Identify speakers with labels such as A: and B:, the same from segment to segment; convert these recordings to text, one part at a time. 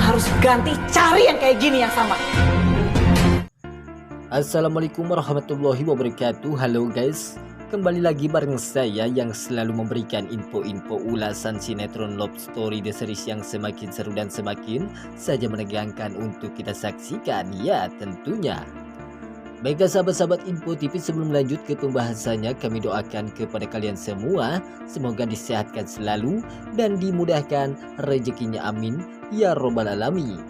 A: harus ganti, cari yang kayak gini yang sama.
B: Assalamualaikum warahmatullahi wabarakatuh. Halo guys, kembali lagi bareng saya yang selalu memberikan info-info ulasan sinetron Love Story The Series yang semakin seru dan semakin saja menegangkan untuk kita saksikan ya tentunya. Baiklah sahabat-sahabat Info TV, sebelum lanjut ke pembahasannya, kami doakan kepada kalian semua semoga disehatkan selalu dan dimudahkan rezekinya, amin ya robbal alamin.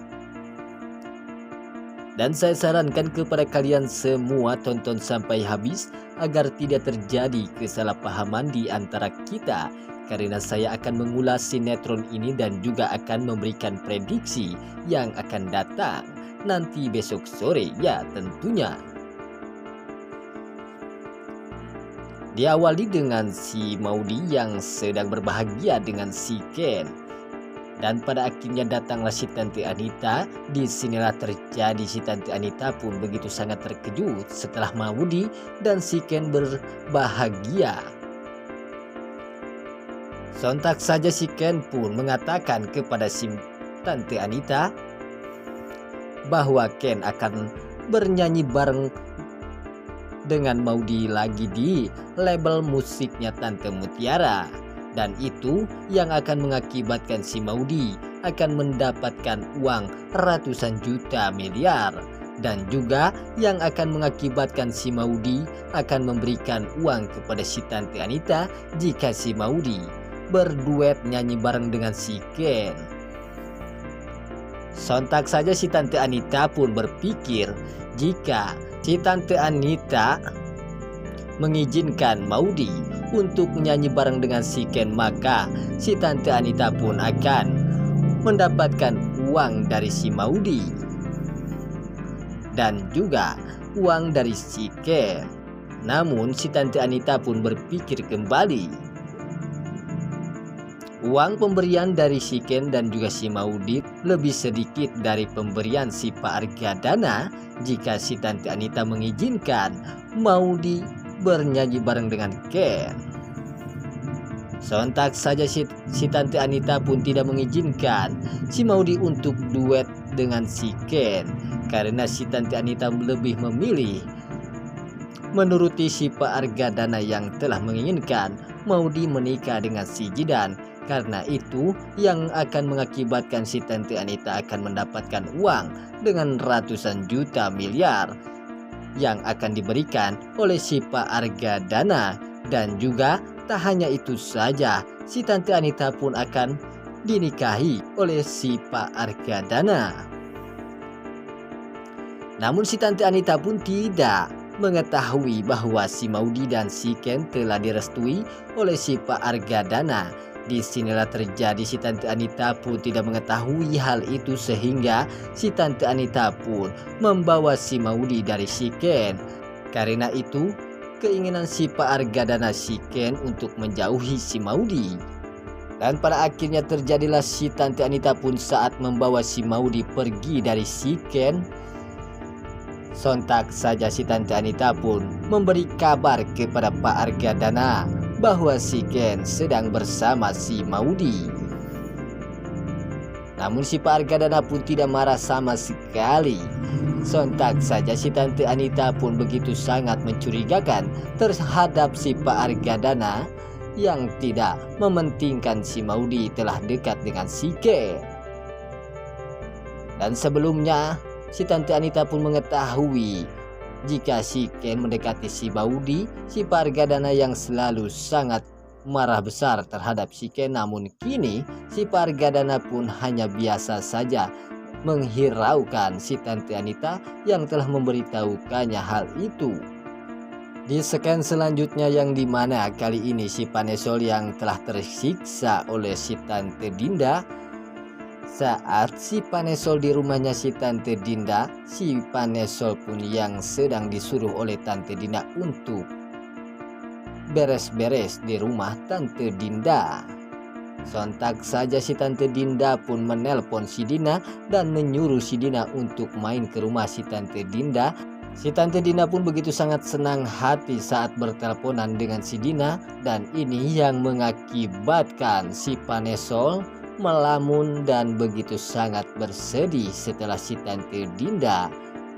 B: Dan saya sarankan kepada kalian semua tonton sampai habis agar tidak terjadi kesalahpahaman di antara kita, karena saya akan mengulas sinetron ini dan juga akan memberikan prediksi yang akan datang nanti besok sore ya tentunya. Diawali dengan si Maudy yang sedang berbahagia dengan si Ken. Dan pada akhirnya datanglah si Tante Anita. Disinilah terjadi si Tante Anita pun begitu sangat terkejut setelah Maudy dan si Ken berbahagia. Sontak saja si Ken pun mengatakan kepada si Tante Anita bahwa Ken akan bernyanyi bareng dengan Maudy lagi di label musiknya Tante Mutiara. Dan itu yang akan mengakibatkan si Maudy akan mendapatkan uang ratusan juta miliar. Dan juga yang akan mengakibatkan si Maudy akan memberikan uang kepada si Tante Anita jika si Maudy berduet nyanyi bareng dengan si Ken. Sontak saja si Tante Anita pun berpikir jika si Tante Anita mengizinkan Maudy untuk menyanyi bareng dengan si Ken, maka si Tante Anita pun akan mendapatkan uang dari si Maudy dan juga uang dari si Ken. Namun si Tante Anita pun berpikir kembali. Uang pemberian dari si Ken dan juga si Maudy lebih sedikit dari pemberian si Pak Argadana jika si Tante Anita mengizinkan Maudy bernyanyi bareng dengan Ken. Sontak saja si Tante Anita pun tidak mengizinkan si Maudy untuk duet dengan si Ken, karena si Tante Anita lebih memilih menuruti si Pak Argadana yang telah menginginkan Maudy menikah dengan si Jidan. Karena itu yang akan mengakibatkan si Tante Anita akan mendapatkan uang dengan ratusan juta miliar yang akan diberikan oleh si Pak Argadana. Dan juga tak hanya itu saja, si Tante Anita pun akan dinikahi oleh si Pak Argadana. Namun si Tante Anita pun tidak mengetahui bahwa si Maudy dan si Ken telah direstui oleh si Pak Argadana. Disinilah terjadi si Tante Anita pun tidak mengetahui hal itu, sehingga si Tante Anita pun membawa si Maudy dari si Ken. Karena itu keinginan si Pak Argadana si Ken untuk menjauhi si Maudy. Dan pada akhirnya terjadilah si Tante Anita pun saat membawa si Maudy pergi dari si Ken. Sontak saja si Tante Anita pun memberi kabar kepada Pak Argadana bahwa si Ken sedang bersama si Maudy. Namun si Pak Argadana pun tidak marah sama sekali. Sontak saja si Tante Anita pun begitu sangat mencurigakan terhadap si Pak Argadana yang tidak mementingkan si Maudy telah dekat dengan si Ken. Dan sebelumnya si Tante Anita pun mengetahui jika si Ken mendekati si Maudy, si Pak Argadana yang selalu sangat marah besar terhadap si Ken. Namun kini si Pak Argadana pun hanya biasa saja menghiraukan si Tante Anita yang telah memberitahukannya hal itu. Di scan selanjutnya yang dimana kali ini si Panesol yang telah tersiksa oleh si Tante Dinda. Saat si Panesol di rumahnya si Tante Dinda, si Panesol pun yang sedang disuruh oleh Tante Dinda untuk beres-beres di rumah Tante Dinda. Sontak saja si Tante Dinda pun menelpon si Dina dan menyuruh si Dina untuk main ke rumah si Tante Dinda. Si Tante Dinda pun begitu sangat senang hati saat berteleponan dengan si Dina, dan ini yang mengakibatkan si Panesol melamun dan begitu sangat bersedih setelah si Tante Dinda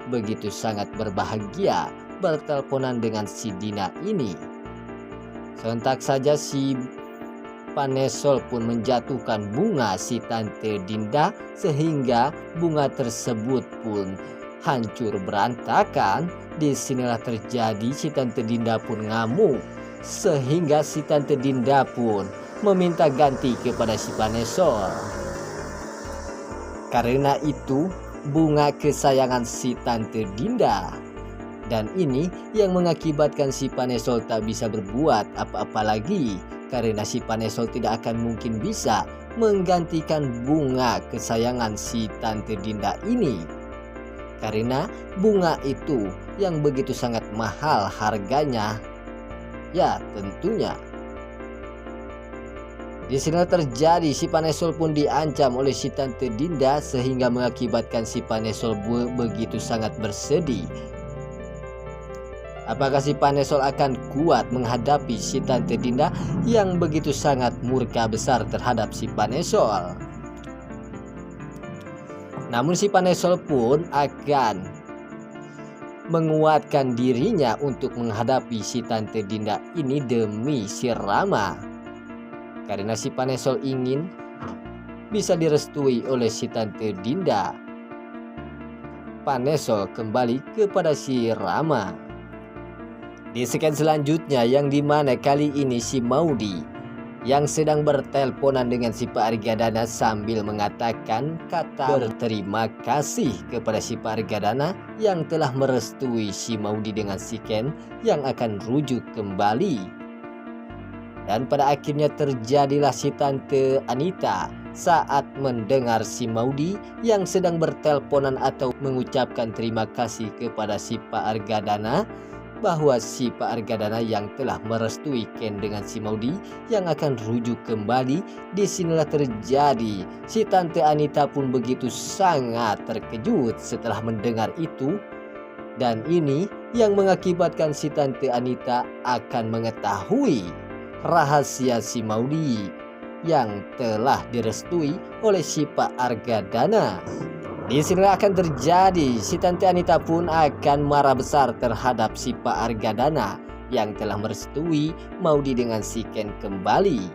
B: begitu sangat berbahagia berteleponan dengan si Dina ini. Sontak saja si Panesol pun menjatuhkan bunga si Tante Dinda sehingga bunga tersebut pun hancur berantakan. Disinilah terjadi si Tante Dinda pun ngamuk sehingga si Tante Dinda pun meminta ganti kepada si Panesol. Karena itu bunga kesayangan si Tante Dinda, dan ini yang mengakibatkan si Panesol tak bisa berbuat apa-apa lagi, karena si Panesol tidak akan mungkin bisa menggantikan bunga kesayangan si Tante Dinda ini, karena bunga itu yang begitu sangat mahal harganya. Ya tentunya di sini terjadi si Panesol pun diancam oleh si Tante Dinda sehingga mengakibatkan si Panesol begitu sangat bersedih. Apakah si Panesol akan kuat menghadapi si Tante Dinda yang begitu sangat murka besar terhadap si Panesol? Namun si Panesol pun akan menguatkan dirinya untuk menghadapi si Tante Dinda ini demi si Rama. Karena si Panesol ingin bisa direstui oleh si Tante Dinda. Panesol kembali kepada si Rama. Di scan selanjutnya yang dimana kali ini si Maudi yang sedang berteleponan dengan si Pak Argadana sambil mengatakan kata berterima kasih kepada si Pak Argadana yang telah merestui si Maudi dengan si Ken yang akan rujuk kembali. Dan pada akhirnya terjadilah si Tante Anita saat mendengar si Maudi yang sedang berteleponan atau mengucapkan terima kasih kepada si Pak Argadana bahwa si Pak Argadana yang telah merestui Ken dengan si Maudi yang akan rujuk kembali. Disinilah terjadi si Tante Anita pun begitu sangat terkejut setelah mendengar itu, dan ini yang mengakibatkan si Tante Anita akan mengetahui rahasia si Maudi yang telah direstui oleh si Pak Argadana. Di sini akan terjadi si Tante Anita pun akan marah besar terhadap si Pak Argadana yang telah merestui Maudi dengan si Ken kembali.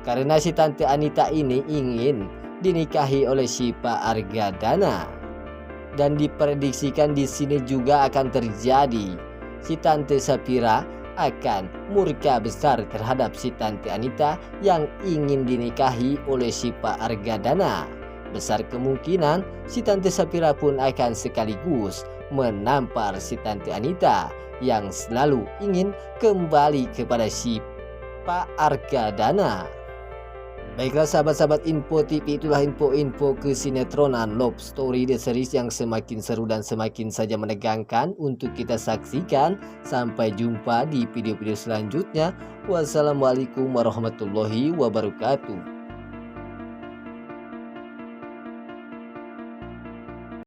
B: Karena si Tante Anita ini ingin dinikahi oleh si Pak Argadana, dan diprediksikan di sini juga akan terjadi si Tante Sapira akan murka besar terhadap si Tante Anita yang ingin dinikahi oleh si Pak Argadana. Besar kemungkinan si Tante Sapira pun akan sekaligus menampar si Tante Anita yang selalu ingin kembali kepada si Pak Argadana. Baiklah sahabat-sahabat Info TV, itulah info-info kesinetроnan Love Story The Series yang semakin seru dan semakin saja menegangkan untuk kita saksikan. Sampai jumpa di video-video selanjutnya. Wassalamualaikum warahmatullahi wabarakatuh.